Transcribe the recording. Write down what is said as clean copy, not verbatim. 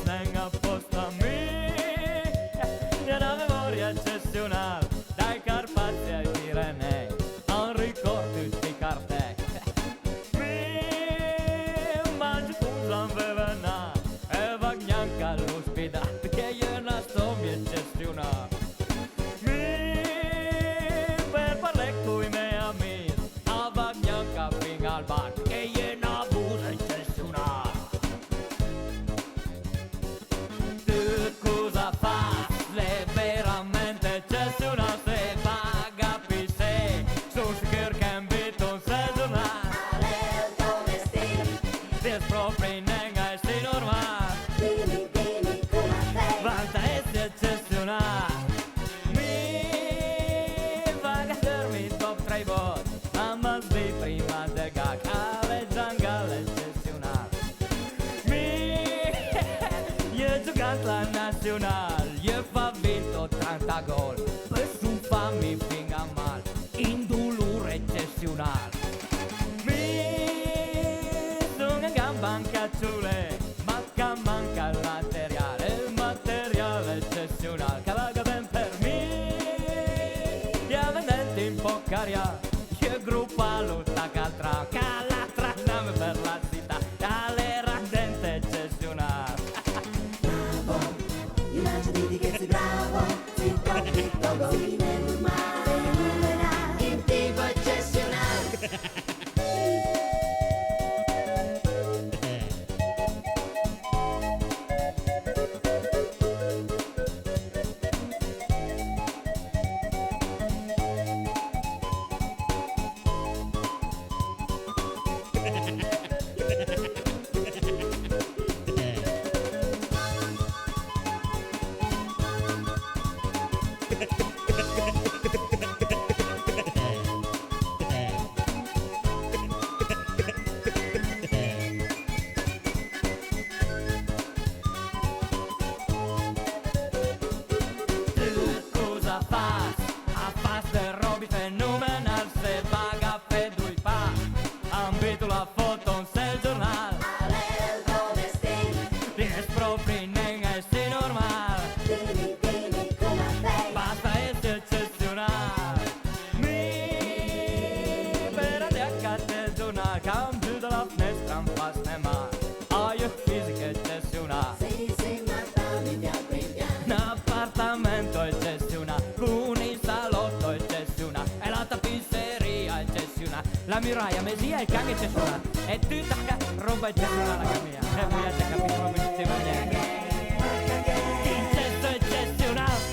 Slang apposta a me, di una memoria eccezionale, dai Carpati ai Pirenei, non ricordo tutti i cartei. Mi mangio scusa un bevenà, e va bianca all'ospedale, che io è una storia eccezionale. Mi per parlare con i miei amici, a va bianca fino al bar, che io è una busa eccezionale. Proprio nenga e si normal. Dimmi come sei. Vanta e si eccezionale. Mi vaga dormi top tra i bot, mamma svi prima de gag, alle giangale eccezionale. Io giocato la nazionale, io fa vinto 30 gol, per su fammi finga mal, in dolore eccezionale. Bancacciule, manca il materiale eccezionale che vaga ben per me. Gli avvenenti in poccaria, che gruppa lotta caltra, che l'altra nave per la città, alle radente eccezionale. Bravo, immaginati che sei bravo, sei troppi togolini in mare, in tipo eccezionale. La foto un sel giornale, Alel come stai? tienes proprio nenga e si normal. Dimmi come sei. Basta essere eccezionale. Mi per andare a te giornale, cambio dalla finestra un passo male. Hai io fisica eccezionale. Sì, ma stammi piano. Un appartamento eccezionale, con il salotto eccezionale, e la tapisseria eccezionale, la muraia, mesia e il cane eccezionale, e tutta roba eccezionale la mia, e voi avete capito proprio insieme a niente. Il cesso eccezionale.